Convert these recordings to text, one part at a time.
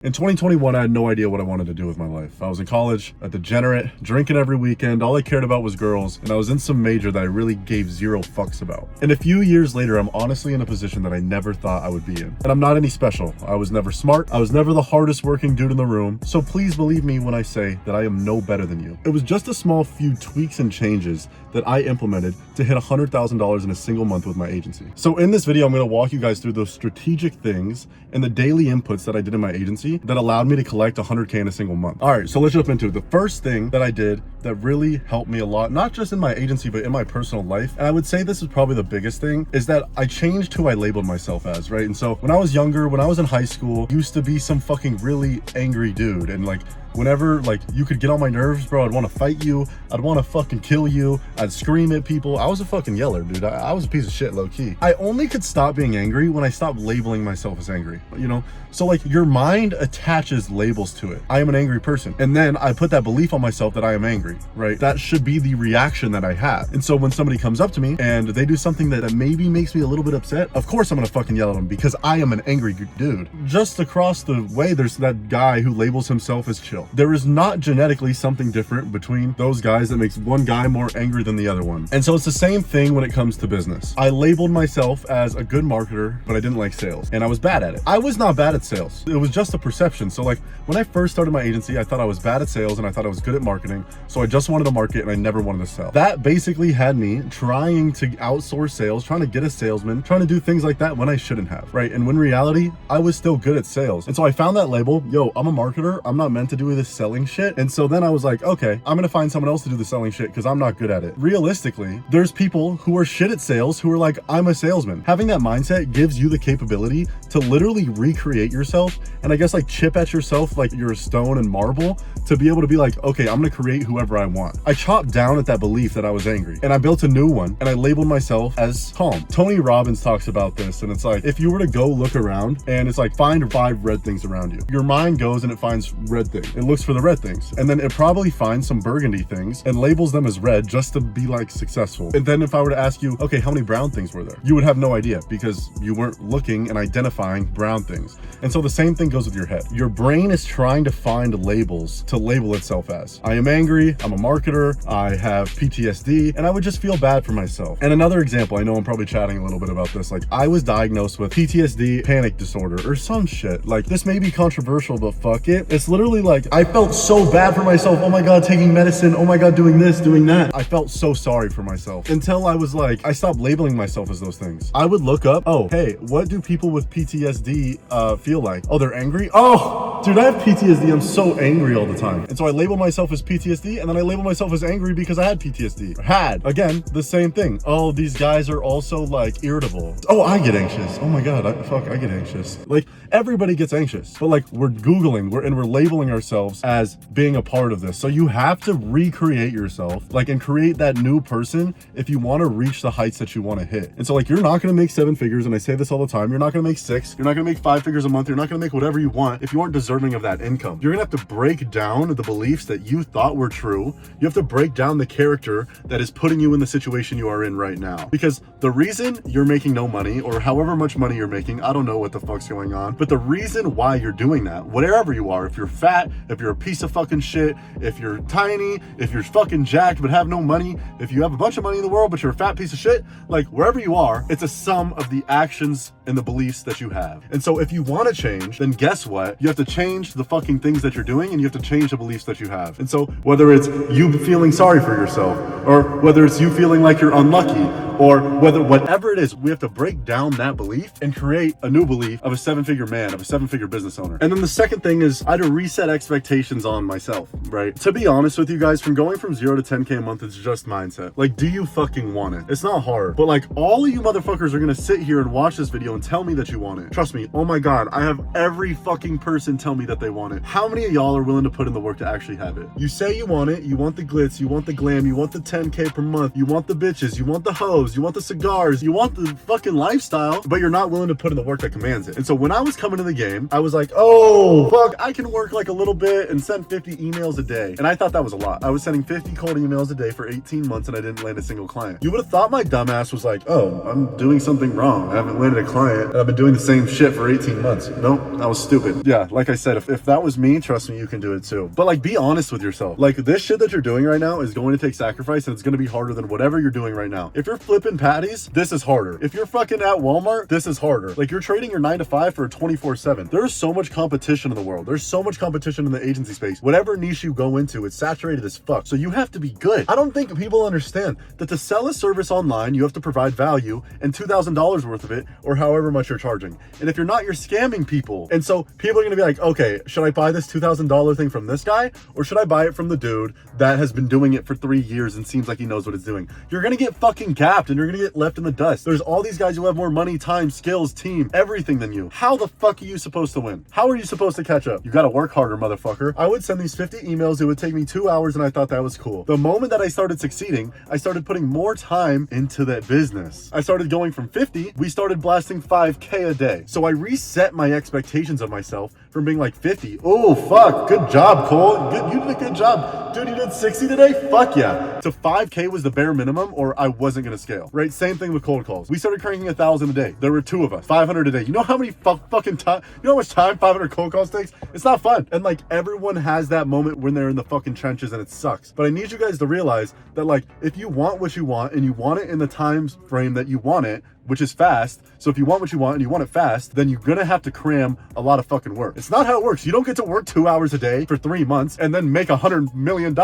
In 2021, I had no idea what I wanted to do with my life. I was in college, a degenerate, drinking every weekend. All I cared about was girls, and I was in some major that I really gave zero fucks about. And a few years later, I'm honestly in a position that I never thought I would be in. And I'm not any special. I was never smart. I was never the hardest working dude in the room. So please believe me when I say that I am no better than you. It was just a small few tweaks and changes that I implemented to hit $100,000 in a single month with my agency. So in this video, I'm going to walk you guys through those strategic things and the daily inputs that I did in my agency that allowed me to collect 100K in a single month. All right, so let's jump into it. The first thing that I did that really helped me a lot, not just in my agency, but in my personal life, and I would say this is probably the biggest thing, is that I changed who I labeled myself as, right? And so when I was younger, when I was in high school, I used to be some fucking really angry dude. And like, whenever like you could get on my nerves, bro, I'd want to fight you. I'd want to fucking kill you. I'd scream at people. I was a fucking yeller, dude. I was a piece of shit, low key. I only could stop being angry when I stopped labeling myself as angry, you know? So like your mind attaches labels to it. I am an angry person. And then I put that belief on myself that I am angry, right? That should be the reaction that I have. And so when somebody comes up to me and they do something that maybe makes me a little bit upset, of course I'm gonna fucking yell at them because I am an angry dude. Just across the way, there's that guy who labels himself as chill. There is not genetically something different between those guys that makes one guy more angry than the other one. And so it's the same thing when it comes to business. I labeled myself as a good marketer, but I didn't like sales and I was bad at it. I was not bad at sales. It was just a perception. So like when I first started my agency, I thought I was bad at sales and I thought I was good at marketing. So I just wanted to market and I never wanted to sell. That basically had me trying to outsource sales, trying to get a salesman, trying to do things like that when I shouldn't have, right? And when reality, I was still good at sales. And so I found that label, yo, I'm a marketer. I'm not meant to do this selling shit. And so then I was like, okay, I'm gonna find someone else to do the selling shit because I'm not good at it. Realistically, there's people who are shit at sales who are like, I'm a salesman. Having that mindset gives you the capability to literally recreate yourself and I guess like chip at yourself like you're a stone and marble to be able to be like, okay, I'm gonna create whoever I want. I chopped down at that belief that I was angry and I built a new one and I labeled myself as calm. Tony Robbins talks about this and it's like, if you were to go look around and it's like, find 5 red things around you. Your mind goes and it finds red things. It looks for the red things. And then it probably finds some burgundy things and labels them as red just to be like successful. And then if I were to ask you, okay, how many brown things were there? You would have no idea because you weren't looking and identifying brown things. And so the same thing goes with your head. Your brain is trying to find labels to label itself as. I am angry, I'm a marketer, I have PTSD, and I would just feel bad for myself. And another example, I know I'm probably chatting a little bit about this, like I was diagnosed with PTSD, panic disorder, or some shit. Like this may be controversial, but fuck it. It's literally like, I felt so bad for myself. Oh my God, taking medicine. Oh my God, doing this, doing that. I felt so sorry for myself until I was like, I stopped labeling myself as those things. I would look up, oh, hey, what do people with PTSD feel like? Oh, they're angry? Oh, dude, I have PTSD. I'm so angry all the time. And so I label myself as PTSD and then I label myself as angry because I had PTSD. Again, the same thing. Oh, these guys are also like irritable. Oh, I get anxious. Oh my God, I get anxious. Like everybody gets anxious, but like we're Googling, we're labeling ourselves as being a part of this. So you have to recreate yourself, like, and create that new person if you want to reach the heights that you want to hit. And so like, you're not going to make 7 figures. And I say this all the time. You're not going to make 6. You're not going to make 5 figures a month. You're not going to make whatever you want if you aren't deserving of that income. You're going to have to break down the beliefs that you thought were true. You have to break down the character that is putting you in the situation you are in right now. Because the reason you're making no money or however much money you're making, I don't know what the fuck's going on, but the reason why you're doing that, whatever you are, if you're fat, if you're a piece of fucking shit, if you're tiny, if you're fucking jacked but have no money, if you have a bunch of money in the world but you're a fat piece of shit, like wherever you are, it's a sum of the actions and the beliefs that you have. And so if you want to change, then guess what? You have to change the fucking things that you're doing and you have to change the beliefs that you have. And so whether it's you feeling sorry for yourself or whether it's you feeling like you're unlucky or whatever it is, we have to break down that belief and create a new belief of a 7-figure man, of a 7-figure business owner. And then the second thing is I had to reset expectations on myself, right? To be honest with you guys, from going from 0 to 10K a month, it's just mindset. Like, do you fucking want it? It's not hard, but like all of you motherfuckers are gonna sit here and watch this video and tell me that you want it. Trust me, oh my God, I have every fucking person tell me that they want it. How many of y'all are willing to put in the work to actually have it? You say you want it, you want the glitz, you want the glam, you want the 10K per month, you want the bitches, you want the hoes, clothes, you want the cigars, you want the fucking lifestyle, but you're not willing to put in the work that commands it. And so when I was coming to the game, I was like, oh, fuck, I can work like a little bit and send 50 emails a day. And I thought that was a lot. I was sending 50 cold emails a day for 18 months and I didn't land a single client. You would have thought my dumbass was like, oh, I'm doing something wrong. I haven't landed a client and I've been doing the same shit for 18 months. Nope, that was stupid. Yeah, like I said, if that was me, trust me, you can do it too. But like, be honest with yourself. Like, this shit that you're doing right now is going to take sacrifice and it's going to be harder than whatever you're doing right now. If you're flipping patties, this is harder. If you're fucking at Walmart, this is harder. Like, you're trading your 9 to 5 for a 24/7. There's so much competition in the world. There's so much competition in the agency space. Whatever niche you go into, it's saturated as fuck. So you have to be good. I don't think people understand that to sell a service online, you have to provide value and $2,000 worth of it, or however much you're charging. And if you're not, you're scamming people. And so people are gonna be like, okay, should I buy this $2,000 thing from this guy, or should I buy it from the dude that has been doing it for 3 years and seems like he knows what it's doing? You're gonna get fucking gapped and you're gonna get left in the dust. There's all these guys who have more money, time, skills, team, everything than you. How the fuck are you supposed to win? How are you supposed to catch up? You gotta work harder, motherfucker. I would send these 50 emails. It would take me 2 hours and I thought that was cool. The moment that I started succeeding, I started putting more time into that business. I started going from 50, we started blasting 5K a day. So I reset my expectations of myself from being like 50. Oh, fuck. Good job, Cole. You did a good job. Dude, you did 60 today? Fuck yeah. So 5K was the bare minimum or I wasn't going to scale, right? Same thing with cold calls. We started cranking 1,000 a day. There were 2 of us, 500 a day. You know how many fucking time, you know how much time 500 cold calls takes? It's not fun. And like, everyone has that moment when they're in the fucking trenches and it sucks. But I need you guys to realize that, like, if you want what you want and you want it in the time frame that you want it, which is fast. So if you want what you want and you want it fast, then you're gonna have to cram a lot of fucking work. It's not how it works. You don't get to work 2 hours a day for 3 months and then make $100 million.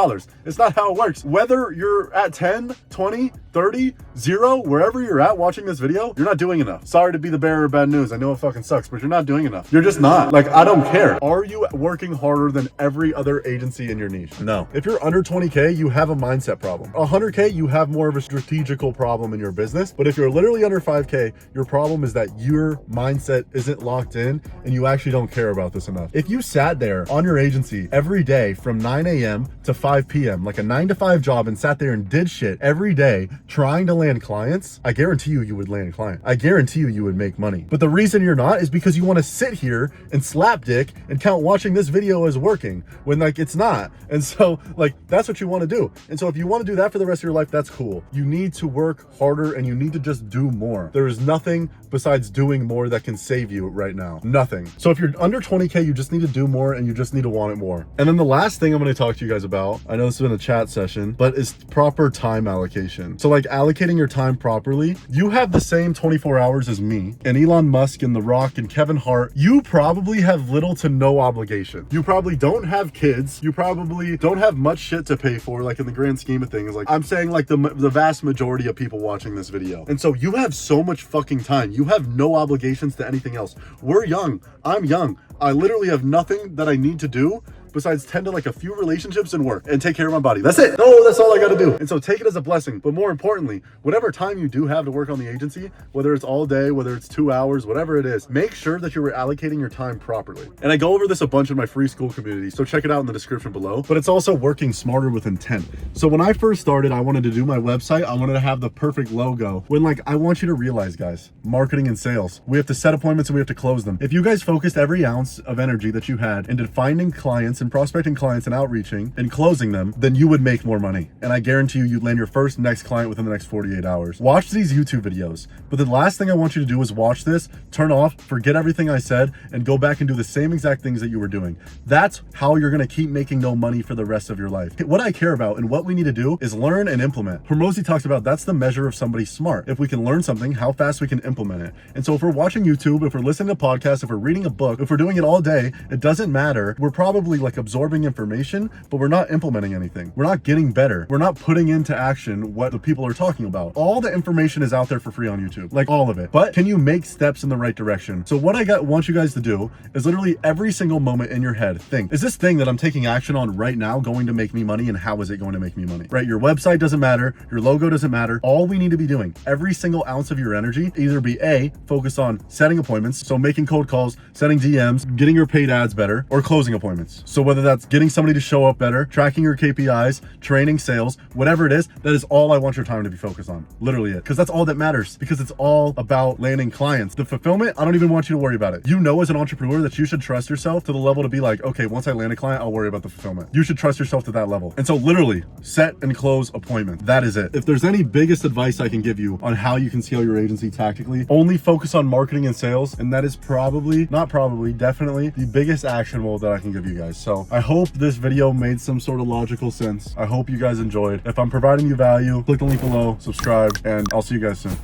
It's not how it works. Whether you're at 10, 20, 30, 0, wherever you're at watching this video, you're not doing enough. Sorry to be the bearer of bad news. I know it fucking sucks, but you're not doing enough. You're just not. Like, I don't care. Are you working harder than every other agency in your niche? No. If you're under 20K, you have a mindset problem. 100K, you have more of a strategical problem in your business. But if you're literally under 5K, your problem is that your mindset isn't locked in and you actually don't care about this enough. If you sat there on your agency every day from 9 a.m. to 5 p.m., like a 9 to 5 job, and sat there and did shit every day trying to land clients, I guarantee you would land a client. I guarantee you would make money. But the reason you're not is because you want to sit here and slap dick and count watching this video as working when, like, it's not. And so, like, that's what you want to do. And so if you want to do that for the rest of your life, that's cool. You need to work harder and you need to just do more. There is nothing besides doing more that can save you right now. Nothing. So if you're under 20K, you just need to do more and you just need to want it more. And then the last thing I'm going to talk to you guys about, I know this has been a chat session, but is proper time allocation. So like allocating your time properly. You have the same 24 hours as me and Elon Musk and The Rock and Kevin Hart. You probably have little to no obligation. You probably don't have kids. You probably don't have much shit to pay for, like in the grand scheme of things. Like, I'm saying, like, the vast majority of people watching this video. And so you have so much fucking time. You have no obligations to anything else. We're young. I'm young. I literally have nothing that I need to do besides tend to like a few relationships and work and take care of my body. That's it. No, that's all I got to do. And so take it as a blessing. But more importantly, whatever time you do have to work on the agency, whether it's all day, whether it's 2 hours, whatever it is, make sure that you're allocating your time properly. And I go over this a bunch in my free school community, so check it out in the description below. But it's also working smarter with intent. So when I first started, I wanted to do my website. I wanted to have the perfect logo. When, like, I want you to realize, guys, marketing and sales, we have to set appointments and we have to close them. If you guys focused every ounce of energy that you had into finding clients and prospecting clients and outreaching and closing them, then you would make more money. And I guarantee you'd land your first next client within the next 48 hours. Watch these YouTube videos. But the last thing I want you to do is watch this, turn off, forget everything I said, and go back and do the same exact things that you were doing. That's how you're going to keep making no money for the rest of your life. What I care about and what we need to do is learn and implement. Hormozy talks about that's the measure of somebody smart. If we can learn something, how fast we can implement it. And so if we're watching YouTube, if we're listening to podcasts, if we're reading a book, if we're doing it all day, it doesn't matter. We're probably like absorbing information, but we're not implementing anything. We're not getting better. We're not putting into action what the people are talking about. All the information is out there for free on YouTube, like all of it. But can you make steps in the right direction? So what I want you guys to do is literally every single moment in your head, think, is this thing that I'm taking action on right now going to make me money, and how is it going to make me money? Right? Your website doesn't matter. Your logo doesn't matter. All we need to be doing, every single ounce of your energy, either be A, focused on setting appointments, so making cold calls, setting DMs, getting your paid ads better, or closing appointments. So whether that's getting somebody to show up better, tracking your KPIs, training sales, whatever it is, that is all I want your time to be focused on. Literally it. Because that's all that matters. Because it's all about landing clients. The fulfillment, I don't even want you to worry about it. You know, as an entrepreneur, that you should trust yourself to the level to be like, okay, once I land a client, I'll worry about the fulfillment. You should trust yourself to that level. And so literally set and close appointment. That is it. If there's any biggest advice I can give you on how you can scale your agency tactically, only focus on marketing and sales. And that is definitely the biggest actionable that I can give you guys. So I hope this video made some sort of logical sense. I hope you guys enjoyed. If I'm providing you value, click the link below, subscribe, and I'll see you guys soon.